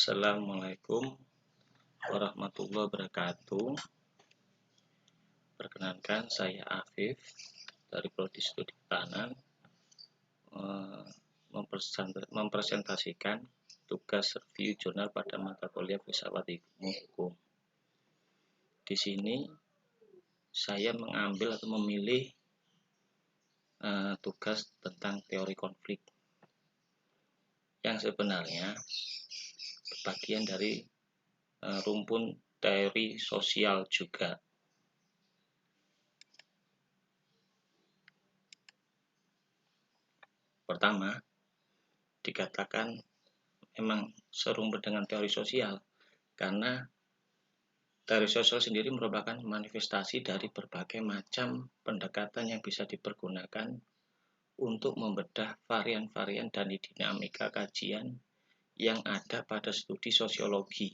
Assalamualaikum warahmatullahi wabarakatuh. Perkenalkan, saya Afif dari Prodi Studi Kehutanan mempresentasikan tugas review jurnal pada mata kuliah Filsafat Ilmu Hukum. Di sini saya mengambil atau memilih tugas tentang teori konflik yang sebenarnya bagian dari rumpun teori sosial juga. Pertama, dikatakan memang serumpun dengan teori sosial karena teori sosial sendiri merupakan manifestasi dari berbagai macam pendekatan yang bisa dipergunakan untuk membedah varian-varian dan dinamika kajian yang ada pada studi sosiologi.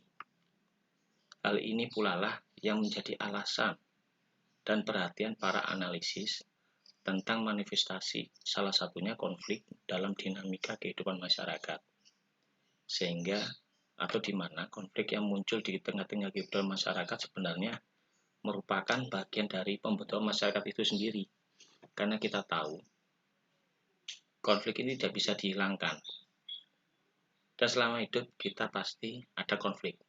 Hal ini pula lah yang menjadi alasan dan perhatian para analisis tentang manifestasi salah satunya konflik dalam dinamika kehidupan masyarakat. Sehingga atau di mana konflik yang muncul di tengah-tengah kehidupan masyarakat sebenarnya merupakan bagian dari pembentukan masyarakat itu sendiri. Karena kita tahu konflik ini tidak bisa dihilangkan. Dan selama hidup kita pasti ada konflik.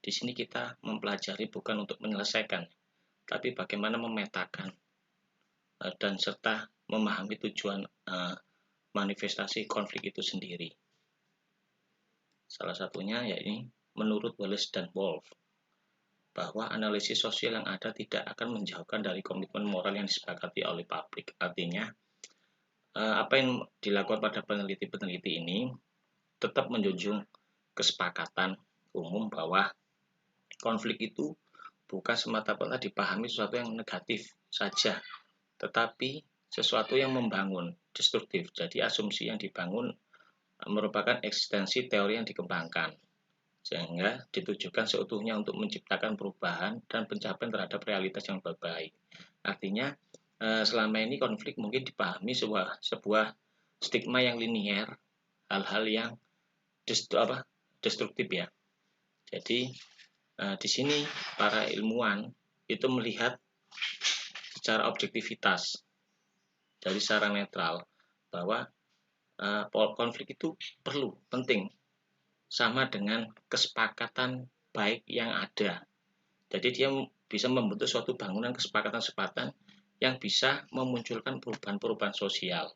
Di sini kita mempelajari bukan untuk menyelesaikan, tapi bagaimana memetakan dan serta memahami tujuan manifestasi konflik itu sendiri. Salah satunya yakni menurut Wallace dan Wolff bahwa analisis sosial yang ada tidak akan menjauhkan dari komitmen moral yang disepakati oleh publik. Artinya apa yang dilakukan pada peneliti-peneliti ini tetap menjunjung kesepakatan umum bahwa konflik itu bukan semata-mata dipahami sesuatu yang negatif saja, tetapi sesuatu yang membangun, destruktif. Jadi asumsi yang dibangun merupakan eksistensi teori yang dikembangkan, sehingga ditujukan seutuhnya untuk menciptakan perubahan dan pencapaian terhadap realitas yang lebih baik. Artinya selama ini konflik mungkin dipahami sebuah stigma yang linier, hal-hal yang destruktif ya. Jadi di sini para ilmuwan itu melihat secara objektivitas dari secara netral bahwa konflik itu perlu, penting, sama dengan kesepakatan baik yang ada. Jadi dia bisa membentuk suatu bangunan kesepakatan-kesepakatan yang bisa memunculkan perubahan-perubahan sosial.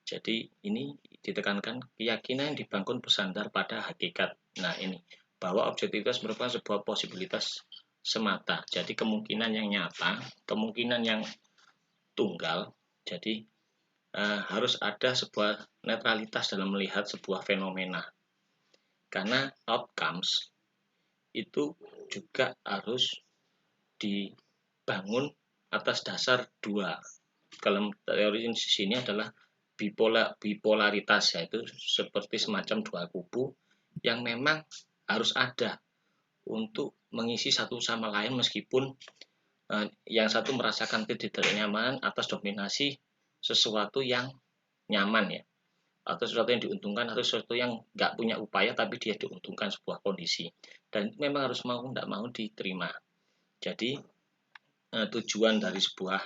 Jadi ini ditekankan keyakinan yang dibangun bersandar pada hakikat. Nah ini, bahwa objektivitas merupakan sebuah posibilitas semata. Jadi kemungkinan yang nyata, kemungkinan yang tunggal. Jadi harus ada sebuah netralitas dalam melihat sebuah fenomena. Karena outcomes itu juga harus dibangun atas dasar dua. Kalau teori di sini adalah bipolaritas, yaitu seperti semacam dua kubu yang memang harus ada untuk mengisi satu sama lain meskipun yang satu merasakan ketidaknyamanan atas dominasi sesuatu yang nyaman ya, atau sesuatu yang diuntungkan atau sesuatu yang nggak punya upaya tapi dia diuntungkan sebuah kondisi, dan memang harus mau nggak mau diterima. Jadi tujuan dari sebuah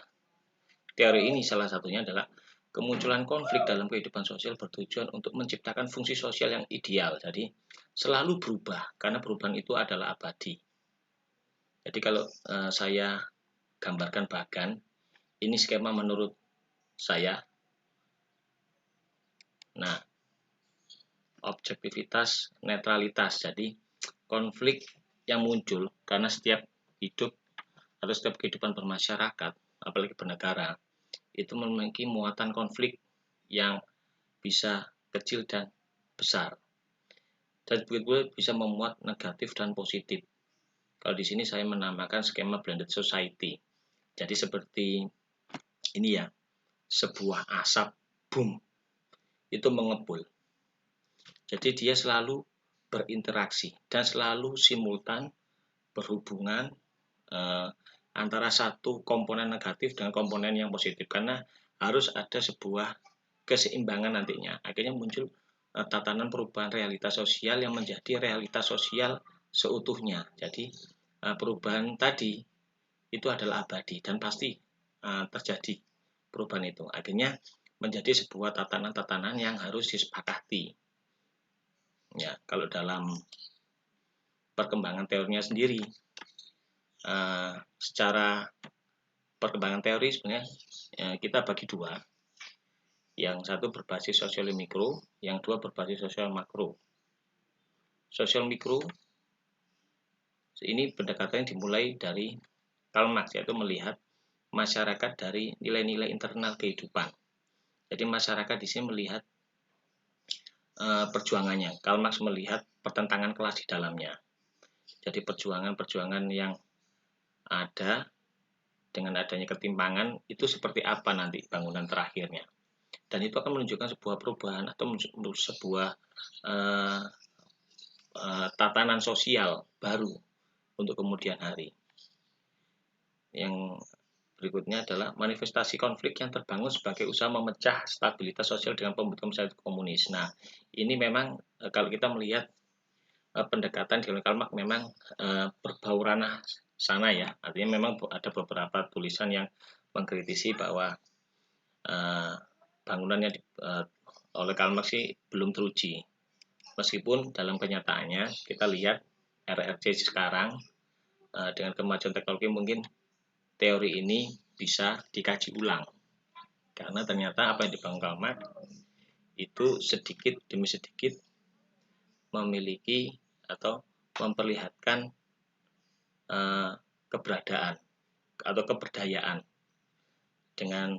teori ini salah satunya adalah kemunculan konflik dalam kehidupan sosial bertujuan untuk menciptakan fungsi sosial yang ideal. Jadi selalu berubah karena perubahan itu adalah abadi. Jadi kalau saya gambarkan bahkan ini skema menurut saya. Nah, objektivitas, netralitas. Jadi konflik yang muncul karena setiap hidup atau setiap kehidupan bermasyarakat, apalagi bernegara, itu memiliki muatan konflik yang bisa kecil dan besar. Dan begitu bisa memuat negatif dan positif. Kalau di sini saya menamakan skema blended society. Jadi seperti ini ya, sebuah asap boom itu mengepul. Jadi dia selalu berinteraksi dan selalu simultan berhubungan antara satu komponen negatif dengan komponen yang positif, karena harus ada sebuah keseimbangan nantinya. Akhirnya muncul tatanan perubahan realitas sosial yang menjadi realitas sosial seutuhnya. Jadi perubahan tadi itu adalah abadi dan pasti terjadi perubahan itu. Akhirnya menjadi sebuah tatanan-tatanan yang harus disepakati. Ya, kalau dalam perkembangan teorinya sendiri, secara perkembangan teori sebenarnya kita bagi dua. Yang satu berbasis sosial mikro, yang dua berbasis sosial makro. Sosial mikro ini pendekatannya dimulai dari Karl Marx, yaitu melihat masyarakat dari nilai-nilai internal kehidupan. Jadi masyarakat di sini melihat perjuangannya. Karl Marx melihat pertentangan kelas di dalamnya. Jadi perjuangan-perjuangan yang ada dengan adanya ketimpangan itu seperti apa nanti bangunan terakhirnya. Dan itu akan menunjukkan sebuah perubahan atau sebuah tatanan sosial baru untuk kemudian hari. Yang berikutnya adalah manifestasi konflik yang terbangun sebagai usaha memecah stabilitas sosial dengan pembentukan masyarakat komunis. Nah, ini memang kalau kita melihat pendekatan di Karl Marx memang berbau ranah sana ya. Artinya memang ada beberapa tulisan yang mengkritisi bahwa bangunan yang oleh Karl Marx sih belum teruji. Meskipun dalam kenyataannya kita lihat RRC sekarang dengan kemajuan teknologi mungkin teori ini bisa dikaji ulang. Karena ternyata apa yang dibangun Karl Marx itu sedikit demi sedikit memiliki atau memperlihatkan keberadaan atau keberdayaan dengan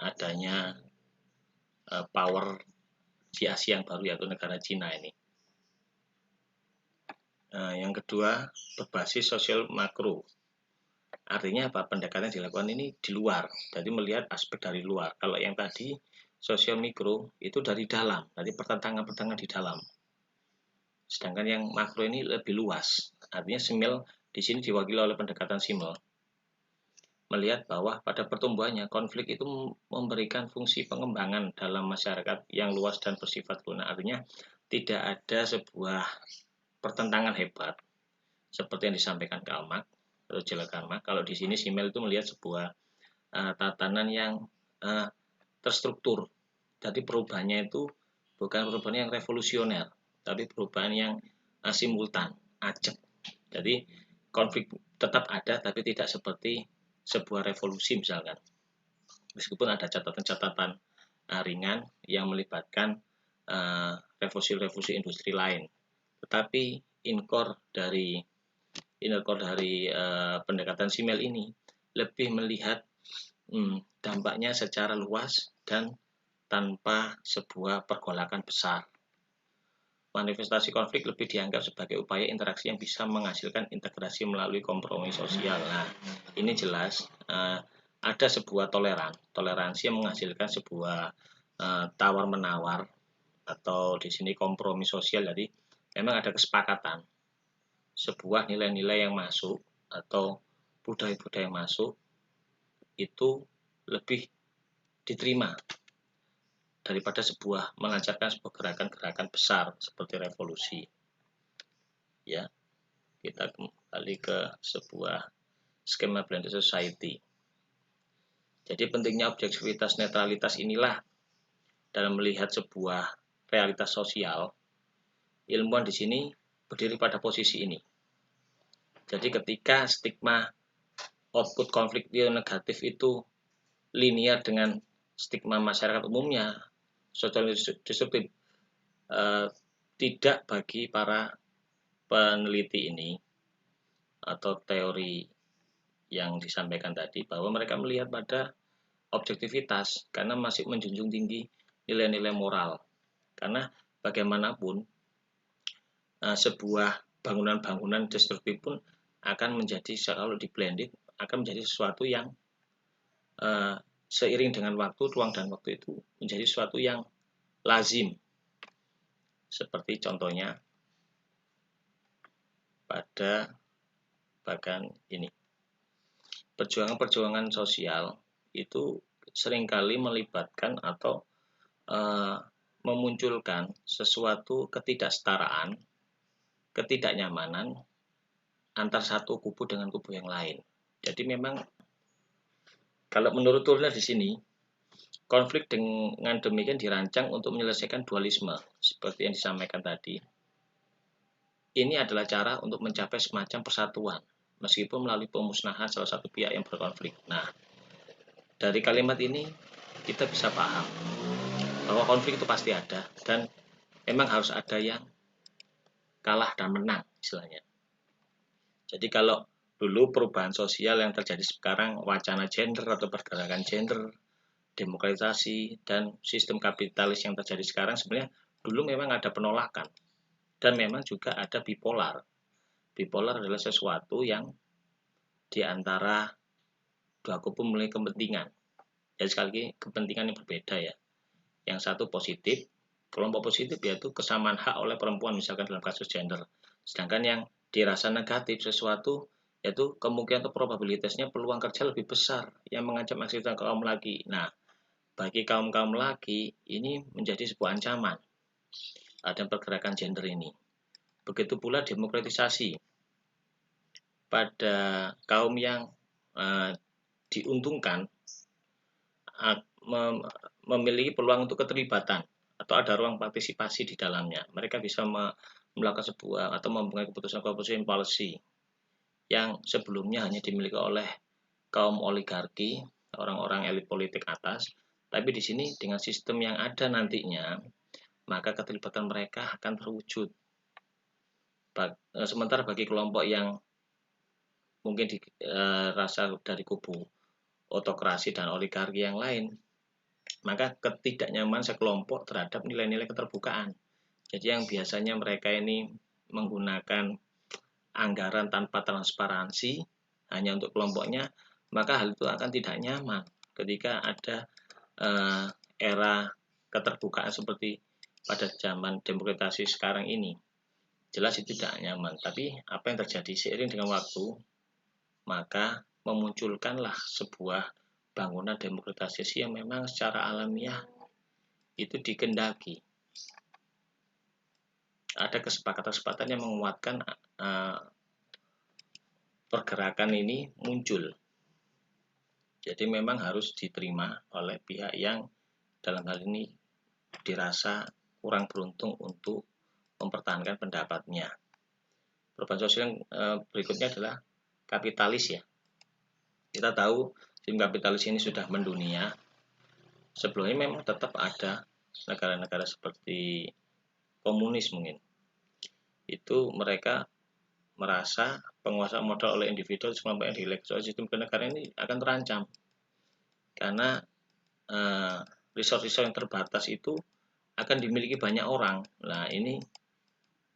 adanya power di Asia yang baru yaitu negara Cina ini. Yang kedua, berbasis sosial makro. Artinya apa? Pendekatan yang dilakukan ini di luar, jadi melihat aspek dari luar. Kalau yang tadi sosial mikro itu dari dalam, dari pertentangan-pertentangan di dalam. Sedangkan yang makro ini lebih luas. Artinya Simmel di sini diwakili oleh pendekatan Simmel. Melihat bahwa pada pertumbuhannya konflik itu memberikan fungsi pengembangan dalam masyarakat yang luas dan bersifat lunak. Artinya tidak ada sebuah pertentangan hebat seperti yang disampaikan Karl Marx atau Karl Marx. Kalau di sini Simmel itu melihat sebuah tatanan yang terstruktur. Jadi perubahannya itu bukan perubahan yang revolusioner, tapi perubahan yang simultan, acak. Jadi konflik tetap ada, tapi tidak seperti sebuah revolusi misalkan. Meskipun ada catatan-catatan ringan yang melibatkan revolusi-revolusi industri lain, tetapi inner core dari pendekatan Simmel ini lebih melihat dampaknya secara luas dan tanpa sebuah pergolakan besar. Manifestasi konflik lebih dianggap sebagai upaya interaksi yang bisa menghasilkan integrasi melalui kompromi sosial. Nah, ini jelas ada sebuah toleransi yang menghasilkan sebuah tawar-menawar atau di sini kompromi sosial. Jadi memang ada kesepakatan sebuah nilai-nilai yang masuk atau budaya-budaya yang masuk itu lebih diterima daripada sebuah melancarkan sebuah gerakan-gerakan besar seperti revolusi. Ya, kita kembali ke sebuah skema blended society. Jadi pentingnya objektivitas netralitas inilah dalam melihat sebuah realitas sosial. Ilmuwan di sini berdiri pada posisi ini. Jadi ketika stigma output konflik negatif itu linear dengan stigma masyarakat umumnya, social destructive tidak bagi para peneliti ini atau teori yang disampaikan tadi bahwa mereka melihat pada objektivitas karena masih menjunjung tinggi nilai-nilai moral. Karena bagaimanapun sebuah bangunan-bangunan destruktif pun akan menjadi, kalau di blended, akan menjadi sesuatu yang seiring dengan waktu, ruang dan waktu itu menjadi sesuatu yang lazim. Seperti contohnya pada bahkan ini. Perjuangan-perjuangan sosial itu seringkali melibatkan atau memunculkan sesuatu ketidaksetaraan, ketidaknyamanan antar satu kubu dengan kubu yang lain. Jadi memang kalau menurut Turner di sini, konflik dengan demikian dirancang untuk menyelesaikan dualisme seperti yang disampaikan tadi. Ini adalah cara untuk mencapai semacam persatuan, meskipun melalui pemusnahan salah satu pihak yang berkonflik. Nah, dari kalimat ini kita bisa paham bahwa konflik itu pasti ada dan memang harus ada yang kalah dan menang istilahnya. Jadi kalau dulu perubahan sosial yang terjadi sekarang, wacana gender atau pergerakan gender, demokratisasi, dan sistem kapitalis yang terjadi sekarang sebenarnya dulu memang ada penolakan. Dan memang juga ada bipolar. Bipolar adalah sesuatu yang diantara dua kubu memiliki kepentingan. Jadi sekali lagi kepentingan yang berbeda ya. Yang satu positif, kelompok positif yaitu kesamaan hak oleh perempuan misalkan dalam kasus gender. Sedangkan yang dirasa negatif sesuatu yaitu kemungkinan atau probabilitasnya peluang kerja lebih besar yang mengancam eksistensi kaum laki. Nah, bagi kaum-kaum laki ini menjadi sebuah ancaman ada pergerakan gender ini. Begitu pula demokratisasi pada kaum yang diuntungkan memiliki peluang untuk keterlibatan atau ada ruang partisipasi di dalamnya. Mereka bisa melakukan sebuah atau mempunyai keputusan policy yang sebelumnya hanya dimiliki oleh kaum oligarki, orang-orang elit politik atas. Tapi di sini dengan sistem yang ada nantinya, maka keterlibatan mereka akan terwujud. Sementara bagi kelompok yang mungkin dirasa dari kubu otokrasi dan oligarki yang lain, maka ketidaknyamanan sekelompok terhadap nilai-nilai keterbukaan. Jadi yang biasanya mereka ini menggunakan anggaran tanpa transparansi hanya untuk kelompoknya, maka hal itu akan tidak nyaman ketika ada era keterbukaan seperti pada zaman demokratisasi sekarang ini. Jelas itu tidak nyaman, tapi apa yang terjadi seiring dengan waktu, maka memunculkanlah sebuah bangunan demokratisasi yang memang secara alamiah itu dikendaki. Ada kesepakatan-kesepakatan yang menguatkan pergerakan ini muncul. Jadi memang harus diterima oleh pihak yang dalam hal ini dirasa kurang beruntung untuk mempertahankan pendapatnya. Perubahan sosial yang berikutnya adalah kapitalis ya. Kita tahu sistem kapitalis ini sudah mendunia. Sebelumnya memang tetap ada negara-negara seperti komunis mungkin. Itu mereka merasa penguasaan modal oleh individu sekelompok yang dielek sistem kenegaraan ini akan terancam. Karena resource-resource yang terbatas itu akan dimiliki banyak orang. Nah, ini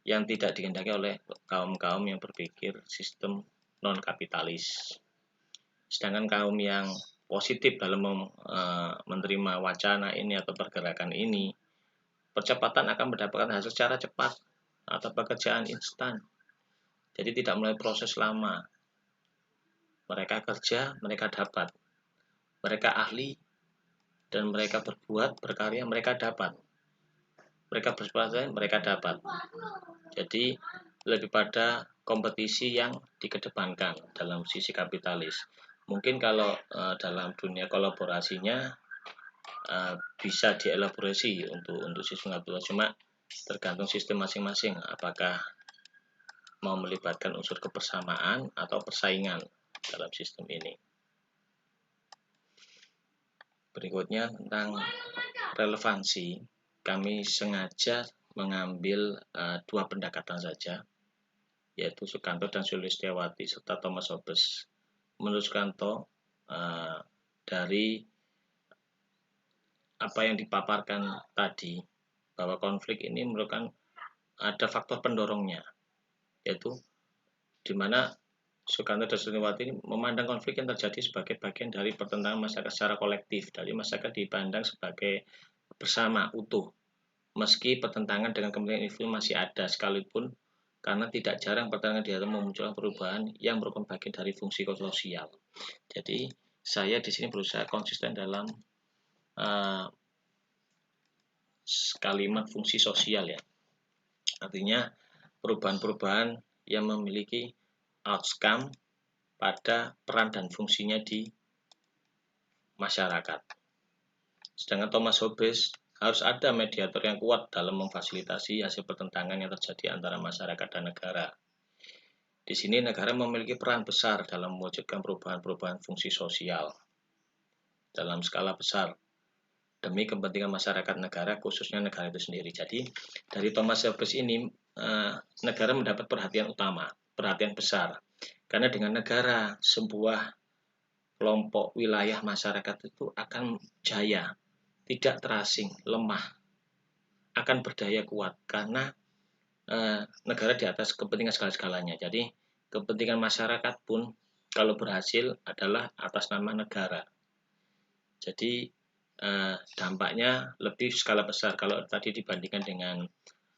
yang tidak dikehendaki oleh kaum-kaum yang berpikir sistem non-kapitalis. Sedangkan kaum yang positif dalam menerima wacana ini atau pergerakan ini, percepatan akan mendapatkan hasil secara cepat atau pekerjaan instan. Jadi tidak melalui proses lama. Mereka kerja, mereka dapat. Mereka ahli, dan mereka berbuat, berkarya, mereka dapat. Mereka bersepakat, mereka dapat. Jadi lebih pada kompetisi yang dikedepankan dalam sisi kapitalis. Mungkin kalau dalam dunia kolaborasinya bisa dielaborasi untuk sistem kapitalis, cuma tergantung sistem masing-masing apakah mau melibatkan unsur kebersamaan atau persaingan dalam sistem ini. Berikutnya tentang relevansi, kami sengaja mengambil dua pendekatan saja, yaitu Sukanto dan Sulistiawati serta Thomas Hobbes. Menurut Sukanto, dari apa yang dipaparkan tadi, bahwa konflik ini merupakan ada faktor pendorongnya, yaitu di mana Sukanto dan Sulistiawati ini memandang konflik yang terjadi sebagai bagian dari pertentangan masyarakat secara kolektif. Dari masyarakat dipandang sebagai bersama, utuh. Meski pertentangan dengan kepentingan individu masih ada, sekalipun karena tidak jarang pertentangan di dalam memunculkan perubahan yang merupakan bagian dari fungsi sosial. Jadi saya di sini berusaha konsisten dalam kalimat fungsi sosial ya. Artinya perubahan-perubahan yang memiliki outcome pada peran dan fungsinya di masyarakat. Sedangkan Thomas Hobbes harus ada mediator yang kuat dalam memfasilitasi hasil pertentangan yang terjadi antara masyarakat dan negara. Di sini negara memiliki peran besar dalam mewujudkan perubahan-perubahan fungsi sosial dalam skala besar demi kepentingan masyarakat negara, khususnya negara itu sendiri. Jadi dari Thomas Hobbes ini negara mendapat perhatian utama, perhatian besar, karena dengan negara sebuah kelompok wilayah masyarakat itu akan jaya, tidak terasing, lemah, akan berdaya kuat karena negara di atas kepentingan segala-segalanya. Jadi kepentingan masyarakat pun kalau berhasil adalah atas nama negara. Jadi dampaknya lebih skala besar. Kalau tadi dibandingkan dengan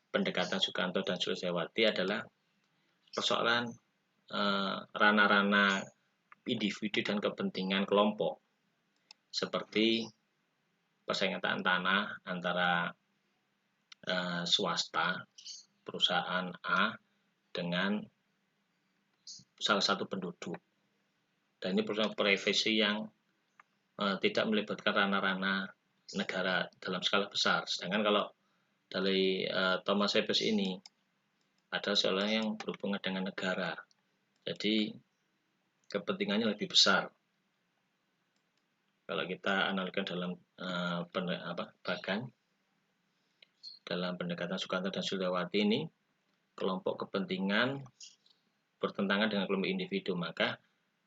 pendekatan Sukanto dan Sulistyawati adalah persoalan ranah-ranah individu dan kepentingan kelompok, seperti persaingan tanah antara swasta, perusahaan A dengan salah satu penduduk. Dan ini perusahaan privasi yang tidak melibatkan ranah-ranah negara dalam skala besar. Sedangkan kalau dari Thomas Hobbes ini ada soal yang berhubungan dengan negara. Jadi kepentingannya lebih besar. Kalau kita analikan dalam bahkan dalam pendekatan Sukanto dan Sulistyawati ini, kelompok kepentingan bertentangan dengan kelompok individu, maka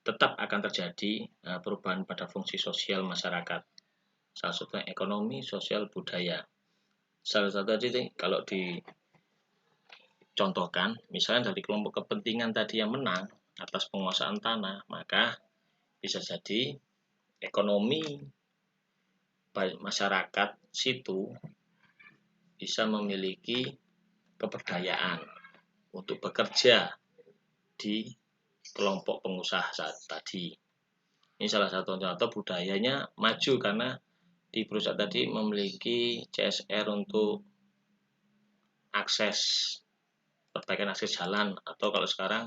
tetap akan terjadi perubahan pada fungsi sosial masyarakat. Salah satunya ekonomi, sosial, budaya. Salah satu tadi kalau dicontohkan, misalnya dari kelompok kepentingan tadi yang menang atas penguasaan tanah, maka bisa jadi ekonomi masyarakat situ bisa memiliki keberdayaan untuk bekerja di kelompok pengusaha saat tadi. Ini salah satu contoh budayanya maju karena di perusahaan tadi memiliki CSR untuk akses, perbaikan akses jalan, atau kalau sekarang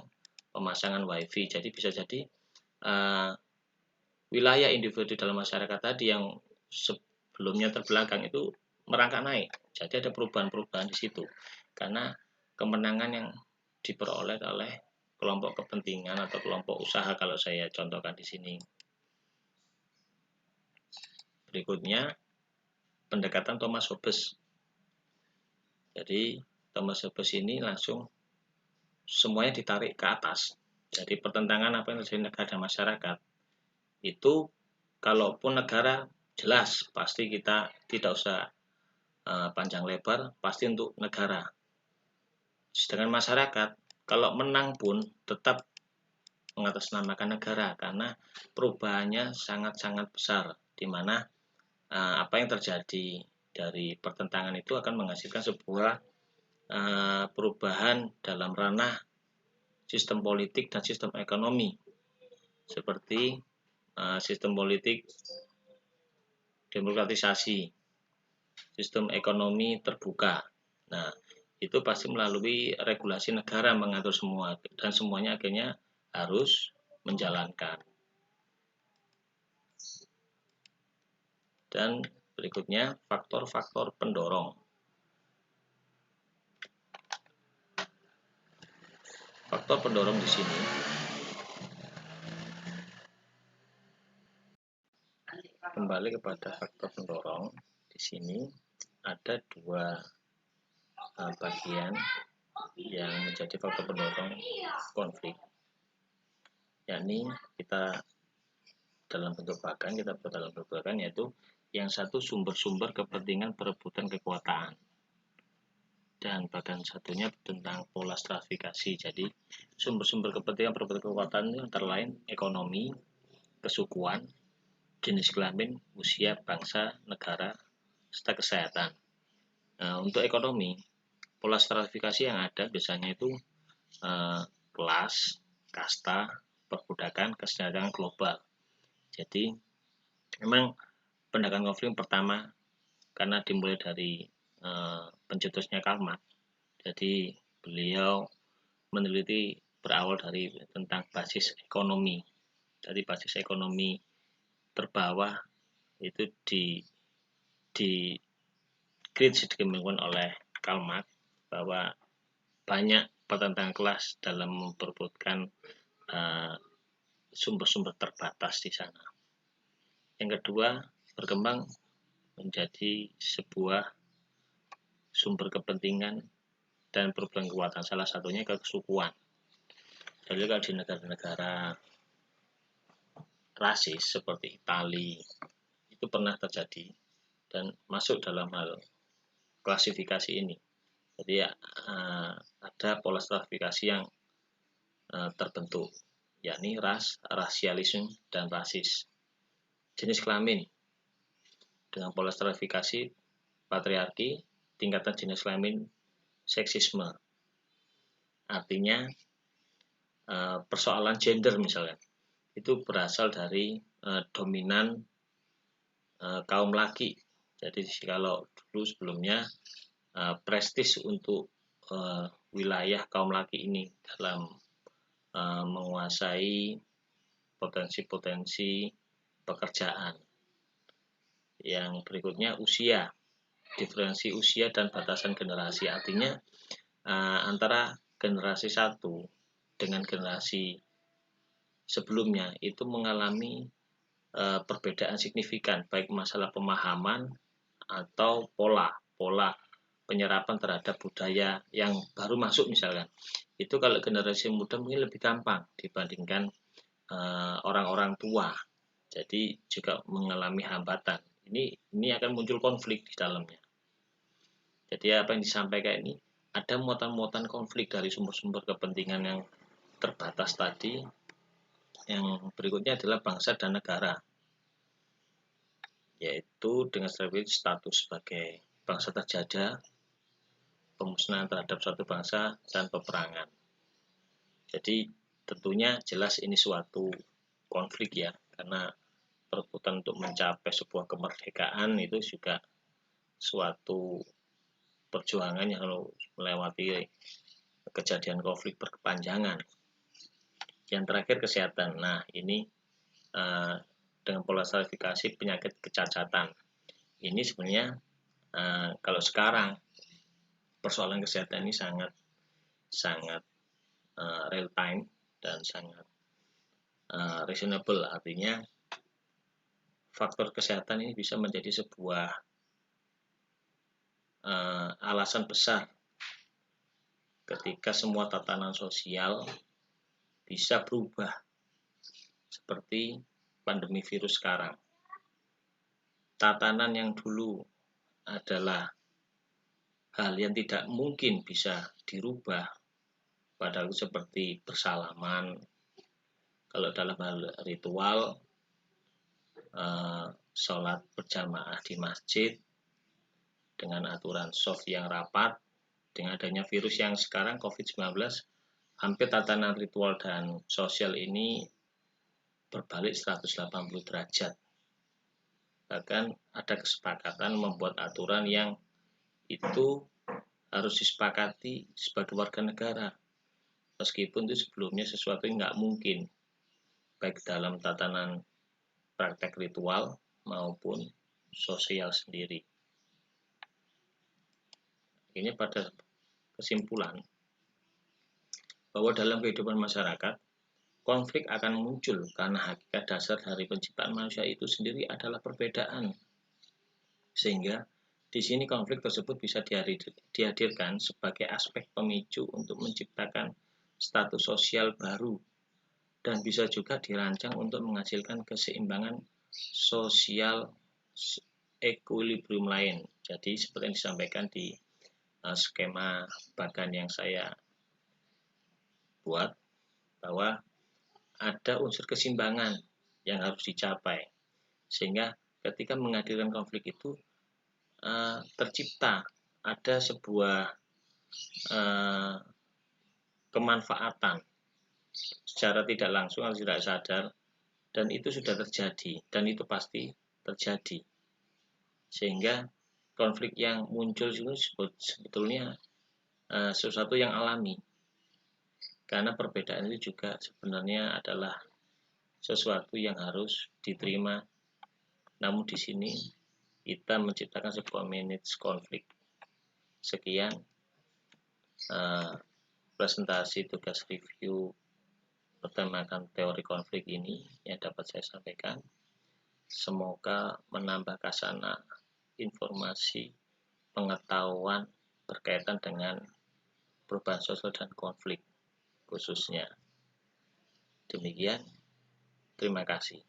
pemasangan wifi. Jadi bisa jadi wilayah individu dalam masyarakat tadi yang sebelumnya terbelakang itu merangkak naik. Jadi ada perubahan-perubahan di situ karena kemenangan yang diperoleh oleh kelompok kepentingan atau kelompok usaha kalau saya contohkan di sini. Berikutnya pendekatan Thomas Hobbes. Jadi Thomas Hobbes ini langsung semuanya ditarik ke atas. Jadi pertentangan apa yang terjadi negara dan masyarakat itu, kalaupun negara jelas pasti kita tidak usah panjang lebar, pasti untuk negara. Sedangkan masyarakat kalau menang pun tetap mengatasnamakan negara karena perubahannya sangat-sangat besar, di mana apa yang terjadi dari pertentangan itu akan menghasilkan sebuah perubahan dalam ranah sistem politik dan sistem ekonomi, seperti sistem politik demokratisasi, sistem ekonomi terbuka. Nah, itu pasti melalui regulasi negara mengatur semua, dan semuanya akhirnya harus menjalankan. Dan berikutnya faktor-faktor pendorong. Faktor pendorong di sini kembali kepada faktor pendorong. Di sini ada dua bagian yang menjadi faktor pendorong konflik, yakni kita dalam bentuk bahkan yaitu yang satu sumber-sumber kepentingan perebutan kekuasaan, dan bagian satunya tentang pola stratifikasi. Jadi sumber-sumber kepentingan perebutan kekuasaan itu antara lain ekonomi, kesukuan, jenis kelamin, usia, bangsa, negara, serta kesehatan. Nah, untuk ekonomi, pola stratifikasi yang ada biasanya itu kelas, kasta, perbudakan, kesejahteraan global. Jadi memang pendekatan konflik pertama karena dimulai dari pencetusnya Karl Marx. Jadi beliau meneliti berawal dari tentang basis ekonomi. Jadi basis ekonomi terbawah itu di sedemikian oleh Karl Marx bahwa banyak pertentangan kelas dalam memperebutkan sumber-sumber terbatas di sana. Yang kedua, berkembang menjadi sebuah sumber kepentingan dan perebutan kekuatan. Salah satunya kesukuan. Jadi kalau di negara-negara rasis seperti Italia itu pernah terjadi dan masuk dalam hal klasifikasi ini. Jadi ada pola stratifikasi yang terbentuk, yakni ras, rasialisme, dan rasis. Jenis kelamin dengan pola stratifikasi patriarki, tingkatan jenis kelamin seksisme. Artinya persoalan gender misalnya itu berasal dari dominan kaum laki. Jadi kalau dulu sebelumnya prestis untuk wilayah kaum laki ini dalam menguasai potensi-potensi pekerjaan. Yang berikutnya usia, diferensi usia dan batasan generasi. Artinya antara generasi satu dengan generasi sebelumnya itu mengalami perbedaan signifikan, baik masalah pemahaman atau pola penyerapan terhadap budaya yang baru masuk misalkan. Itu kalau generasi muda mungkin lebih gampang dibandingkan orang-orang tua. Jadi juga mengalami hambatan. Ini akan muncul konflik di dalamnya. Jadi apa yang disampaikan ini ada muatan-muatan konflik dari sumber-sumber kepentingan yang terbatas tadi. Yang berikutnya adalah bangsa dan negara, yaitu dengan status sebagai bangsa terjajah, pemusnahan terhadap suatu bangsa, dan peperangan. Jadi tentunya jelas ini suatu konflik ya, karena perebutan untuk mencapai sebuah kemerdekaan itu juga suatu perjuangan yang harus melewati kejadian konflik berkepanjangan. Yang terakhir kesehatan. Nah ini dengan pola stratifikasi penyakit kecacatan. Ini sebenarnya kalau sekarang persoalan kesehatan ini sangat real time dan sangat reasonable. Artinya faktor kesehatan ini bisa menjadi sebuah alasan besar ketika semua tatanan sosial bisa berubah seperti pandemi virus sekarang. Tatanan yang dulu adalah hal yang tidak mungkin bisa dirubah, padahal seperti bersalaman, kalau dalam hal ritual, sholat berjamaah di masjid dengan aturan soft yang rapat. Dengan adanya virus yang sekarang COVID-19, hampir tatanan ritual dan sosial ini berbalik 180 derajat. Bahkan ada kesepakatan membuat aturan yang itu harus disepakati sebagai warga negara. Meskipun itu sebelumnya sesuatu yang nggak mungkin, baik dalam tatanan praktek ritual maupun sosial sendiri. Ini pada kesimpulan bahwa dalam kehidupan masyarakat, konflik akan muncul karena hakikat dasar dari penciptaan manusia itu sendiri adalah perbedaan. Sehingga di sini konflik tersebut bisa dihadirkan sebagai aspek pemicu untuk menciptakan status sosial baru dan bisa juga dirancang untuk menghasilkan keseimbangan sosial equilibrium lain. Jadi seperti yang disampaikan di skema bagan yang saya buat, bahwa ada unsur keseimbangan yang harus dicapai sehingga ketika menghadirkan konflik itu tercipta ada sebuah kemanfaatan secara tidak langsung atau tidak sadar, dan itu sudah terjadi dan itu pasti terjadi, sehingga konflik yang muncul itu sebetulnya sesuatu yang alami, karena perbedaan itu juga sebenarnya adalah sesuatu yang harus diterima. Namun di sini kita menciptakan sebuah manage konflik. Sekian presentasi tugas review bertemakan teori konflik ini yang dapat saya sampaikan. Semoga menambah kasana informasi pengetahuan berkaitan dengan perubahan sosial dan konflik khususnya. Demikian, terima kasih.